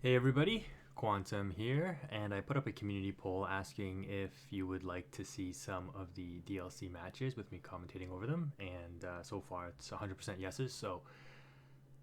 Hey everybody, Quantum here, and I put up a community poll asking if you would like to see some of the DLC matches with me commentating over them, and so far it's 100% yeses, so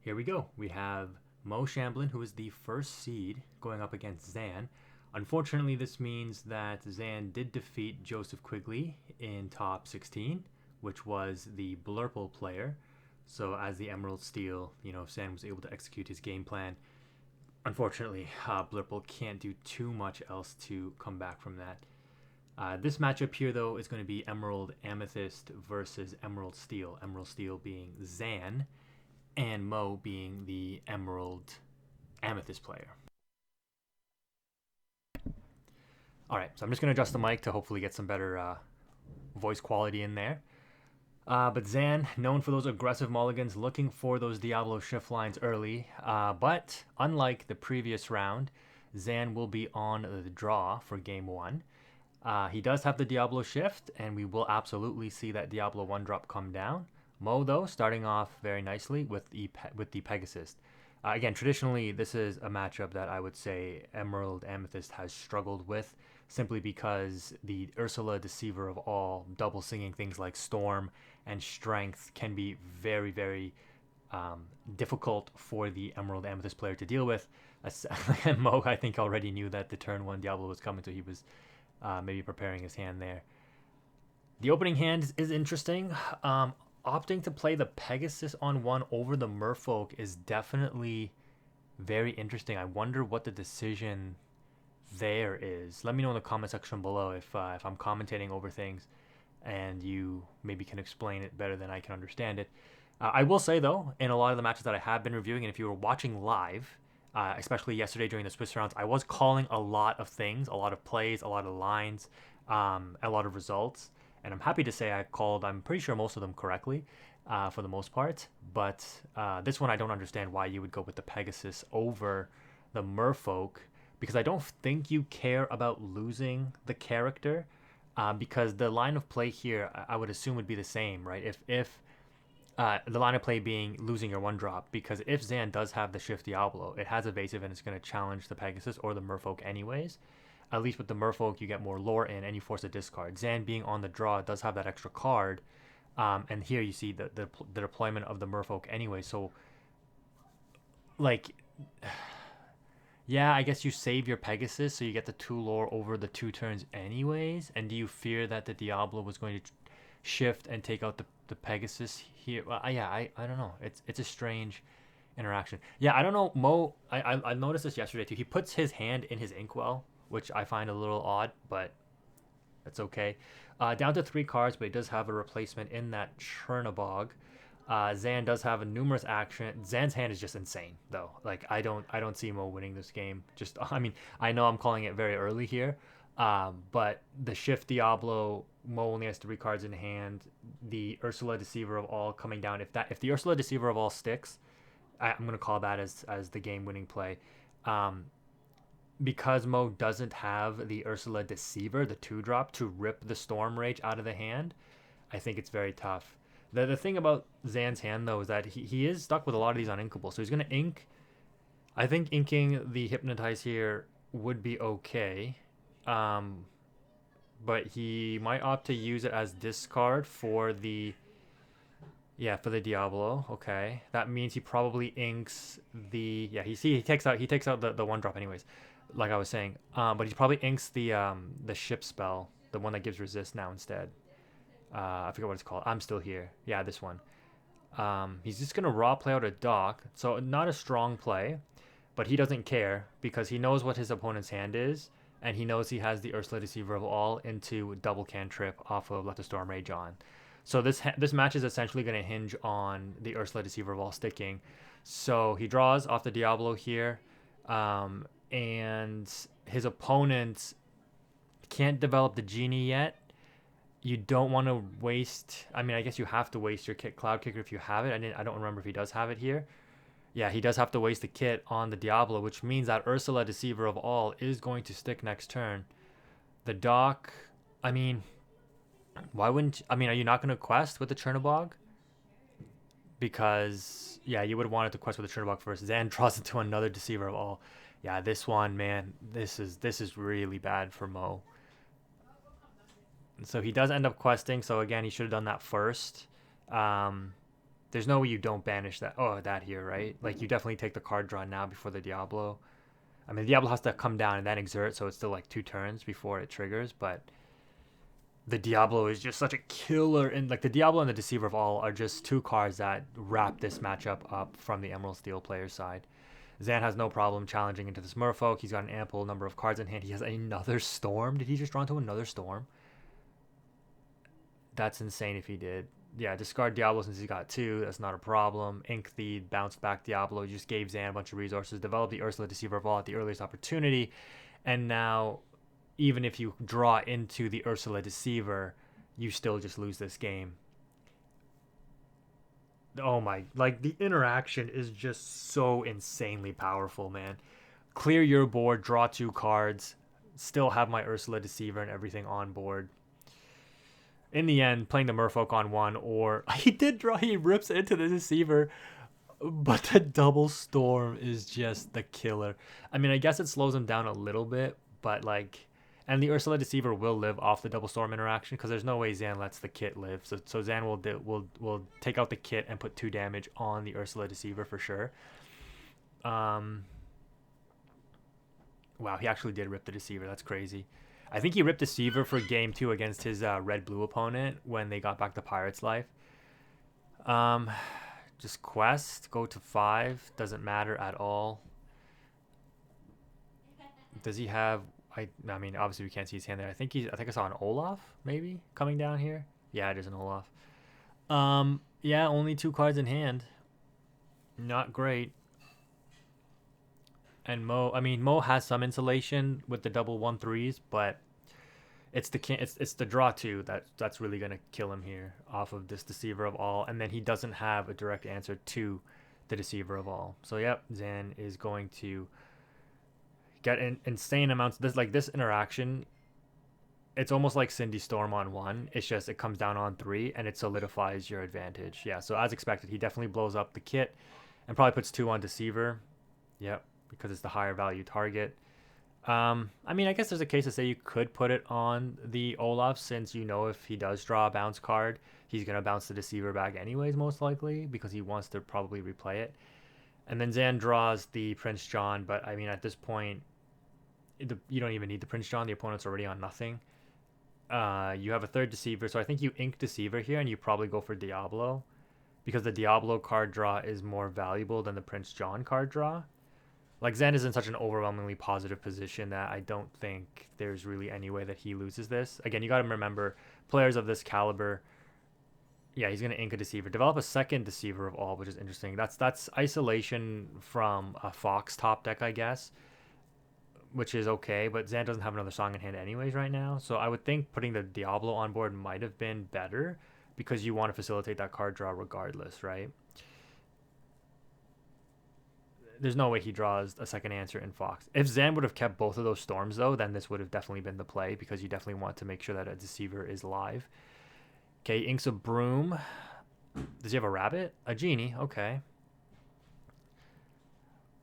here we go. We have Mo Shamblin, who is the first seed, going up against Zan. Unfortunately, this means that Zan did defeat Joseph Quigley in top 16, which was the Blurple player. So as the Emerald Steel, Zan was able to execute his game plan. Unfortunately, Blurple can't do too much else to come back from that. This matchup here, though, is going to be Emerald Amethyst versus Emerald Steel. Emerald Steel being Zan, and Mo being the Emerald Amethyst player. All right, so I'm just going to adjust the mic to hopefully get some better voice quality in there. But Zan, known for those aggressive mulligans, looking for those Diablo shift lines early. But unlike the previous round, Zan will be on the draw for game one. He does have the Diablo shift, and we will absolutely see that Diablo 1 drop come down. Mo, though, starting off very nicely with the Pegasus. Again, traditionally, this is a matchup that I would say Emerald Amethyst has struggled with, simply because the Ursula Deceiver of All double singing things like Storm and Strength can be very, very difficult for the Emerald Amethyst player to deal with. And Mo, I think, already knew that the turn 1 Diablo was coming, so he was maybe preparing his hand there. The opening hand is interesting. Opting to play the Pegasus on 1 over the Merfolk is definitely very interesting. I wonder what the decision there is. Let me know in the comment section below if I'm commentating over things and you maybe can explain it better than I can understand it. I will say, though, in a lot of the matches that I have been reviewing, and if you were watching live, especially yesterday during the Swiss rounds, I was calling a lot of things, a lot of plays, a lot of lines, a lot of results. And I'm happy to say I'm pretty sure most of them correctly for the most part. But this one, I don't understand why you would go with the Pegasus over the Merfolk, because I don't think you care about losing the character, because the line of play here, I would assume, would be the same, right? If the line of play being losing your one drop, because if Zan does have the Shift Diablo, it has evasive and it's going to challenge the Pegasus or the Merfolk anyways. At least with the Merfolk, you get more lore in and you force a discard. Zan being on the draw does have that extra card. And here you see the deployment of the Merfolk anyway. So, like, yeah, I guess you save your Pegasus so you get the 2 lore over the 2 turns anyways. And do you fear that the Diablo was going to shift and take out the Pegasus here? Well, yeah, I don't know. It's a strange interaction. Yeah, I don't know. Mo, I noticed this yesterday too. He puts his hand in his inkwell, which I find a little odd, but that's okay. Down to 3 cards, but he does have a replacement in that Chernobog. Zan does have a numerous action. Zan's hand is just insane, though. Like I don't see Mo winning this game. Just I mean, I know I'm calling it very early here, but the Shift Diablo, Mo only has 3 cards in hand. The Ursula Deceiver of All coming down. If the Ursula Deceiver of All sticks, I'm gonna call that as the game winning play. Um, because Mo doesn't have the Ursula Deceiver, the 2-drop, to rip the Storm Rage out of the hand, I think it's very tough. The thing about Zan's hand, though, is that he is stuck with a lot of these uninkable. So he's going to ink. I think inking the Hypnotize here would be okay. Um, but he might opt to use it as discard for the... Yeah, for the Diablo. Okay. That means he probably inks the... Yeah, he takes out the 1-drop anyways, like I was saying. But he probably inks the ship spell, the one that gives resist now instead. I forget what it's called. I'm still here. Yeah, this one. He's just gonna raw play out a dock, so not a strong play, but he doesn't care because he knows what his opponent's hand is, and he knows he has the Ursula Deceiver of All into double cantrip off of Let the Storm Rage on. So this match is essentially going to hinge on the Ursula Deceiver of All sticking. So he draws off the Diablo here, and his opponent can't develop the Genie yet. You don't want to waste. I mean, I guess you have to waste your Cloud Kicker if you have it. I don't remember if he does have it here. Yeah, he does have to waste the kit on the Diablo, which means that Ursula Deceiver of All is going to stick next turn. The dock, I mean, why wouldn't... I mean, are you not going to quest with the Chernobog? Because, yeah, you would have wanted to quest with the Chernobog first. Zan draws into another Deceiver of All. Yeah, this one, man, this is really bad for Mo. So he does end up questing. So again, he should have done that first. Um, there's no way you don't banish that. Oh, that here, right? Like you definitely take the card draw now before the Diablo. I mean, the Diablo has to come down and then exert, so it's still like 2 turns before it triggers. But the Diablo is just such a killer, and like the Diablo and the Deceiver of All are just two cards that wrap this matchup up from the Emerald Steel player's side. Zan has no problem challenging into this Merfolk. He's got an ample number of cards in hand. He has another Storm. Did he just draw into another Storm? That's insane if he did. Yeah, discard Diablo since he's got two. That's not a problem. Ink the bounced back Diablo. Just gave Zan a bunch of resources. Develop the Ursula Deceiver of All at the earliest opportunity. And now, even if you draw into the Ursula Deceiver, you still just lose this game. Oh my, like the interaction is just so insanely powerful, man. Clear your board, draw 2 cards, still have my Ursula Deceiver and everything on board. In the end, playing the Merfolk on 1, or he did draw, he rips into the Deceiver, but the double Storm is just the killer. I mean, I guess it slows him down a little bit, but like, and the Ursula Deceiver will live off the double Storm interaction because there's no way Zan lets the kit live. So Zan will take out the kit and put 2 damage on the Ursula Deceiver for sure. Um, wow, he actually did rip the Deceiver. That's crazy. I think he ripped Deceiver for game 2 against his red-blue opponent when they got back to Pirate's Life. Um, just quest, go to 5. Doesn't matter at all. Does he have... I mean, obviously we can't see his hand there. I think I saw an Olaf, maybe, coming down here. Yeah, it is an Olaf. Yeah, only 2 cards in hand. Not great. And Mo has some insulation with the double 1/3s, but it's the draw 2 that's really gonna kill him here off of this Deceiver of All, and then he doesn't have a direct answer to the Deceiver of All. So yep, Zan is going to get insane amounts. This interaction, it's almost like Cindy Storm on 1. It's just it comes down on 3 and it solidifies your advantage. Yeah, so as expected, he definitely blows up the kit and probably puts 2 on Deceiver. Yep, because it's the higher value target. I mean, I guess there's a case to say you could put it on the Olaf, since you know if he does draw a bounce card, he's going to bounce the Deceiver back anyways, most likely, because he wants to probably replay it. And then Zan draws the Prince John, but I mean, at this point, you don't even need the Prince John. The opponent's already on nothing. You have a 3rd Deceiver, so I think you ink Deceiver here, and you probably go for Diablo, because the Diablo card draw is more valuable than the Prince John card draw. Like, Zen is in such an overwhelmingly positive position that I don't think there's really any way that he loses this. Again, you got to remember, players of this caliber, yeah, he's going to ink a Deceiver. Develop a 2nd Deceiver of All, which is interesting. That's isolation from a Fox top deck, I guess, which is okay, but Zan doesn't have another Song in hand anyways right now. So I would think putting the Diablo on board might have been better, because you want to facilitate that card draw regardless, right? There's no way he draws a 2nd answer in Fox. If Zan would have kept both of those Storms, though, then this would have definitely been the play, because you definitely want to make sure that a Deceiver is live. Okay, inks a Broom. Does he have a Rabbit? A Genie, okay.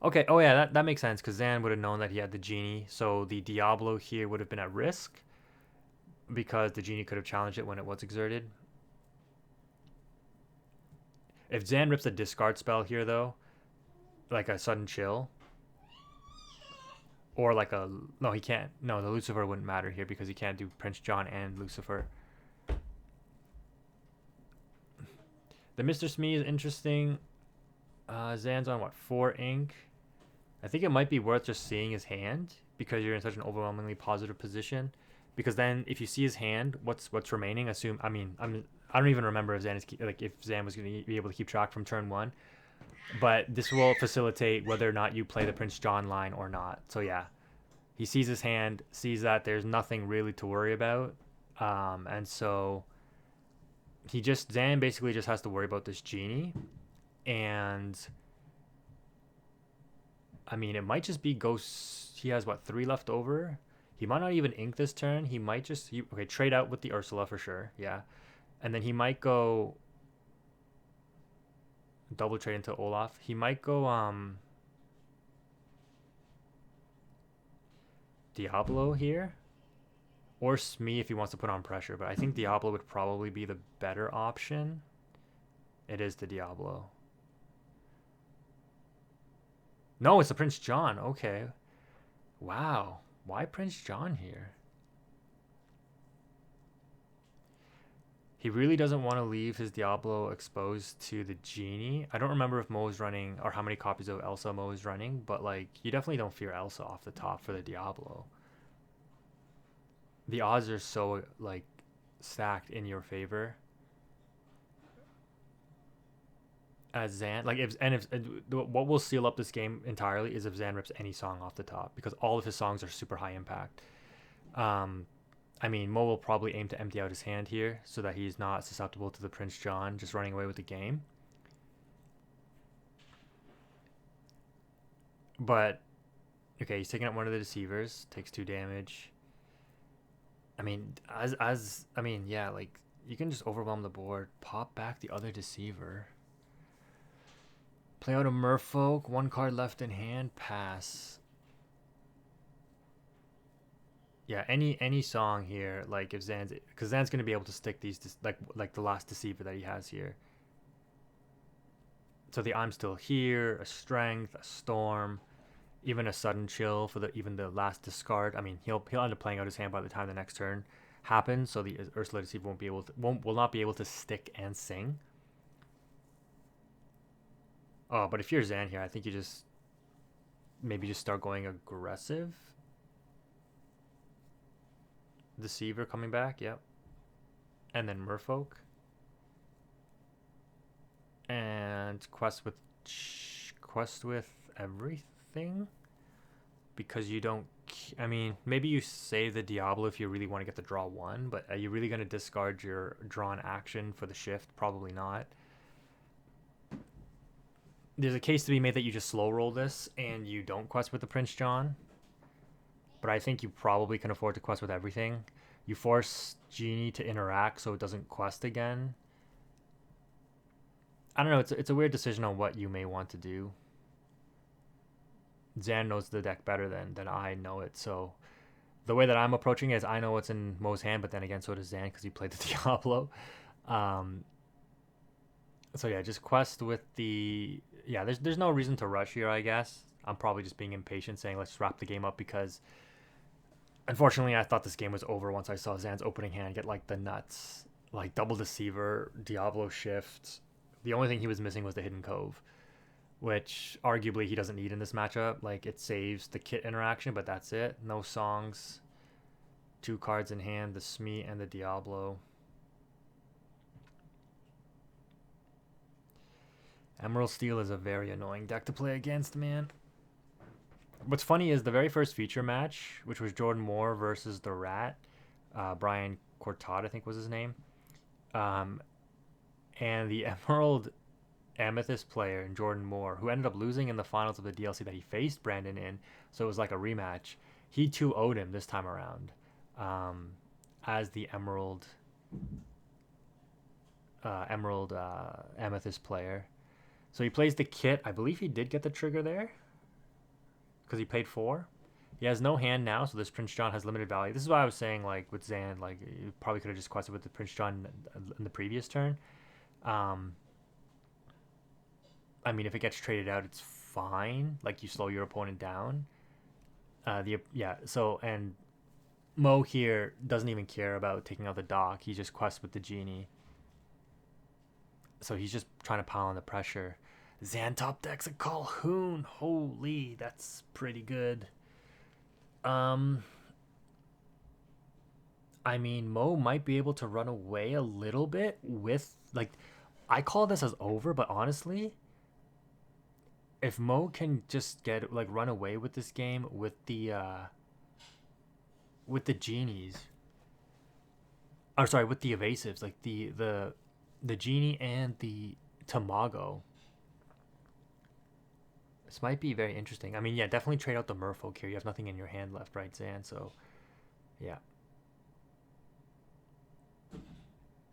Okay, oh yeah, that makes sense, because Zan would have known that he had the Genie, so the Diablo here would have been at risk, because the Genie could have challenged it when it was exerted. If Zan rips a discard spell here, though, like a Sudden Chill, or like a... No, he can't. No, the Lucifer wouldn't matter here, because he can't do Prince John and Lucifer. The Mr. Smee is interesting. Zan's on, what, 4 ink? I think it might be worth just seeing his hand, because you're in such an overwhelmingly positive position. Because then, if you see his hand, what's remaining? I don't even remember if if Zan was going to be able to keep track from turn 1. But this will facilitate whether or not you play the Prince John line or not. So yeah, he sees his hand, sees that there's nothing really to worry about, and so Zan basically just has to worry about this Genie, and I mean, it might just be Ghost. He has, what, 3 left over? He might not even ink this turn. He might just... okay, trade out with the Ursula for sure. Yeah. And then he might go... double trade into Olaf. He might go... Diablo here, or Smee if he wants to put on pressure. But I think Diablo would probably be the better option. It is the Diablo. No, it's the Prince John. Okay. Wow. Why Prince John here? He really doesn't want to leave his Diablo exposed to the Genie. I don't remember if Mo is running or how many copies of Elsa Mo is running, but like you definitely don't fear Elsa off the top for the Diablo. The odds are so like stacked in your favor as Zan. Like if what will seal up this game entirely is if Zan rips any song off the top because all of his songs are super high impact. Um, I mean, Mo will probably aim to empty out his hand here so that he's not susceptible to the Prince John just running away with the game. But okay, he's taking out one of the deceivers, takes 2 damage. I mean, as I mean, yeah, like you can just overwhelm the board, pop back the other deceiver, play out a Merfolk, 1 card left in hand, pass. Yeah, any song here, like if Zan's, because Zan's gonna be able to stick these like the last deceiver that he has here. So the I'm still here, a strength, a storm, even a sudden chill for the last discard. I mean, he'll end up playing out his hand by the time the next turn happens. So the Ursula deceiver will not be able to stick and sing. Oh, but if you're Zan here, I think you just maybe just start going aggressive. Deceiver coming back, yep. And then Merfolk. And quest with everything because you don't. I mean, maybe you save the Diablo if you really want to get the draw 1, but are you really going to discard your drawn action for the shift? Probably not. There's a case to be made that you just slow roll this and you don't quest with the Prince John, but I think you probably can afford to quest with everything. You force Genie to interact so it doesn't quest again. I don't know. It's a weird decision on what you may want to do. Zan knows the deck better than I know it. So the way that I'm approaching it is I know what's in Mo's hand, but then again, so does Zan because he played the Diablo. So yeah, just quest with the There's no reason to rush here. I guess I'm probably just being impatient, saying let's wrap the game up because unfortunately I thought this game was over once I saw Zan's opening hand get like the nuts, like double deceiver, Diablo shift. The only thing he was missing was the hidden cove, which arguably he doesn't need in this matchup. Like it saves the kit interaction, but that's it. No songs. 2 cards in hand, the Smee and the Diablo. Emerald Steel is a very annoying deck to play against, man. What's funny is the very first feature match, which was Jordan Moore versus the Rat, Brian Cortot, I think was his name. And the Emerald Amethyst player and Jordan Moore, who ended up losing in the finals of the DLC that he faced Brandon in, so it was like a rematch. He too owed him this time around, as the Emerald Amethyst player. So he plays the kit. I believe he did get the trigger there because he paid 4. He has no hand now, so this Prince John has limited value. This is why I was saying, like with Zan, like you probably could have just quested with the Prince John in the previous turn. I mean, if it gets traded out, it's fine. Like you slow your opponent down. So and Mo here doesn't even care about taking out the dock. He just quests with the Genie. So he's just trying to pile on the pressure. Zan top decks a Calhoun. Holy, that's pretty good. I mean, Mo might be able to run away a little bit with like I call this as over, but honestly, if Mo can just get like run away with this game with the genies, or sorry, with the evasives, like the Genie and the Tamago. This might be very interesting. I mean, yeah, definitely trade out the Merfolk here. You have nothing in your hand left, right, Zan? So, yeah.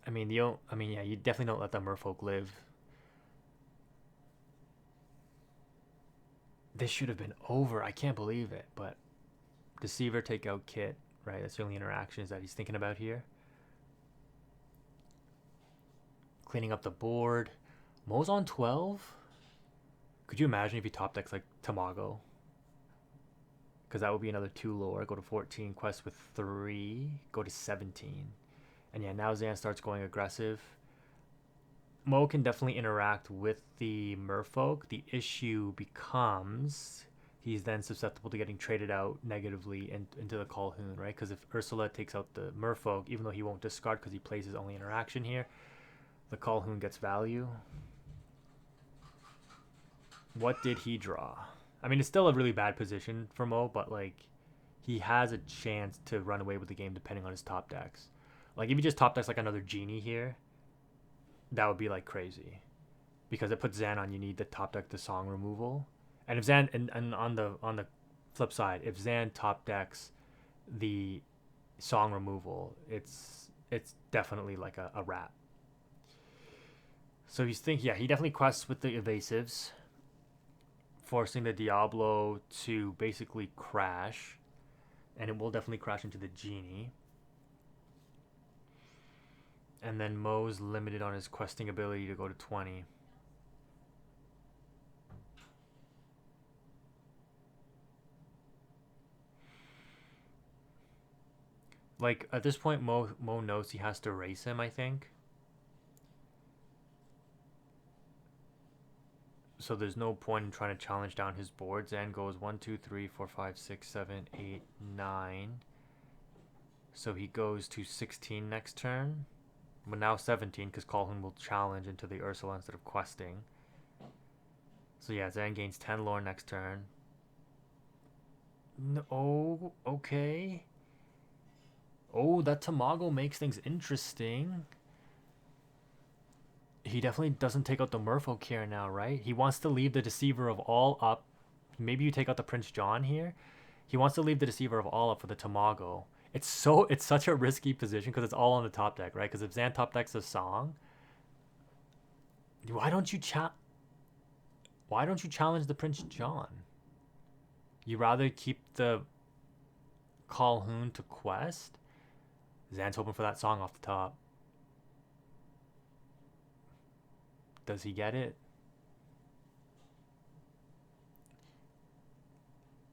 I mean, you definitely don't let the Merfolk live. This should have been over. I can't believe it, but Deceiver, take out Kit, right? That's the only interactions that he's thinking about here. Cleaning up the board. Mo's on 12. Could you imagine if he top decks like Tamago? Because that would be another 2 lower. Go to 14, quest with 3, go to 17. And yeah, now Zan starts going aggressive. Mo can definitely interact with the Merfolk. The issue becomes he's then susceptible to getting traded out negatively into the Calhoun, right? Because if Ursula takes out the Merfolk, even though he won't discard because he plays his only interaction here, the Calhoun gets value. What did he draw? I mean, it's still a really bad position for Mo, but like he has a chance to run away with the game depending on his top decks. Like if he just top decks like another Genie here, that would be like crazy, because it puts Zan on. You need the top deck the Song removal, and if Zan and on the flip side, if Zan top decks the Song removal, it's definitely like a wrap. So he's thinking, yeah, he definitely quests with the evasives, forcing the Diablo to basically crash, and it will definitely crash into the Genie. And then Mo's limited on his questing ability to go to 20. Like at this point, Mo knows he has to race him, I think. So there's no point in trying to challenge down his board. Zan goes 1, 2, 3, 4, 5, 6, 7, 8, 9. So he goes to 16 next turn. But now 17 because Calhoun will challenge into the Ursula instead of questing. So yeah, Zan gains 10 lore next turn. No, oh, okay. Oh, that Tamago makes things interesting. He definitely doesn't take out the Merfolk here now, right? He wants to leave the Deceiver of All up. Maybe you take out the Prince John here. He wants to leave the Deceiver of All up for the Tamago. It's such a risky position because it's all on the top deck, right? Because if Zan top decks a Song, why don't you challenge the Prince John? You rather keep the Calhoun to quest? Zan's hoping for that Song off the top. Does he get it?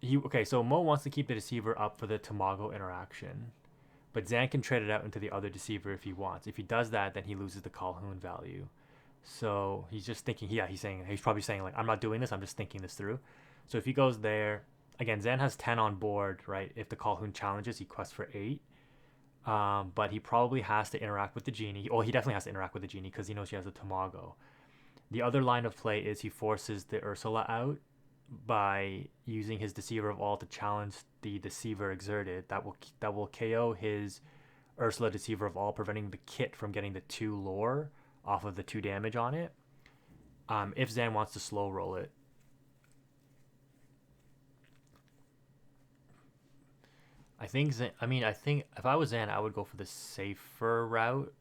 Okay, so Mo wants to keep the Deceiver up for the Tamago interaction, but Zan can trade it out into the other Deceiver if he wants. If he does that, then he loses the Calhoun value. So he's just thinking, yeah, he's probably saying like, I'm not doing this, I'm just thinking this through. So if he goes there, again, Zan has 10 on board, right? If the Calhoun challenges, he quests for 8. But he probably has to interact with the Genie. Well, he definitely has to interact with the Genie because he knows she has a Tamago. The other line of play is he forces the Ursula out by using his Deceiver of All to challenge the Deceiver exerted. That will KO his Ursula Deceiver of All, preventing the Kit from getting the 2 lore off of the 2 damage on it. If Zan wants to slow roll it. I think if I was Zan, I would go for the safer route.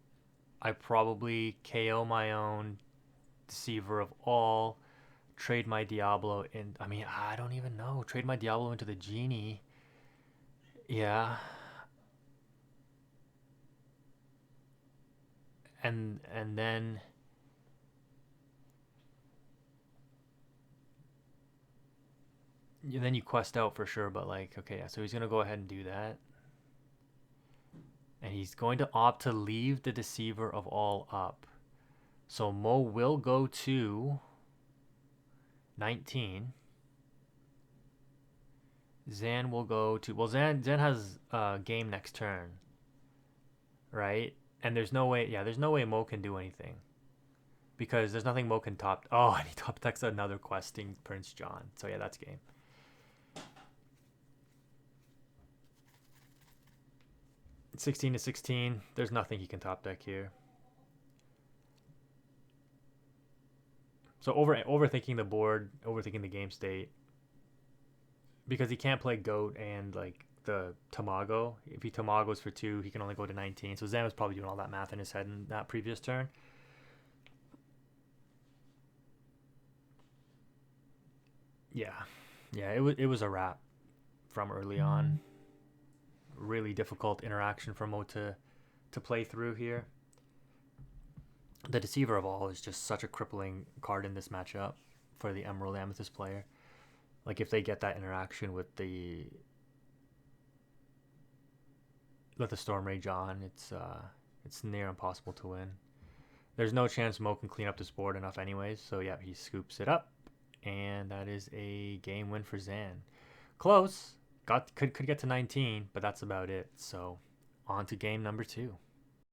I probably KO my own Deceiver of All, trade my Diablo in. I mean, I don't even know. Trade my Diablo into the Genie. Yeah. And then you quest out for sure, but like, okay, yeah, so he's gonna go ahead and do that. And he's going to opt to leave the Deceiver of All up. So Mo will go to 19. Zan will go to, well, Zan has a game next turn, right? And there's no way Mo can do anything because there's nothing Mo can top. Oh, and he top decks another questing Prince John. So yeah, that's game. $16 to 16. There's nothing he can top deck here. So overthinking the board, overthinking the game state, because he can't play Goat and like the Tamago. If he Tamagos for 2, he can only go to 19. So Zan was probably doing all that math in his head in that previous turn. Yeah, it was a wrap from early on. really difficult interaction for Mo to play through here. The Deceiver of All is just such a crippling card in this matchup for the Emerald Amethyst player. Like if they get that interaction with the Storm Rage on, it's near impossible to win. There's no chance Mo can clean up this board enough anyways, so yeah, he scoops it up, and that is a game win for Zan. Close. Could get to 19, but that's about it. So on to game number 2.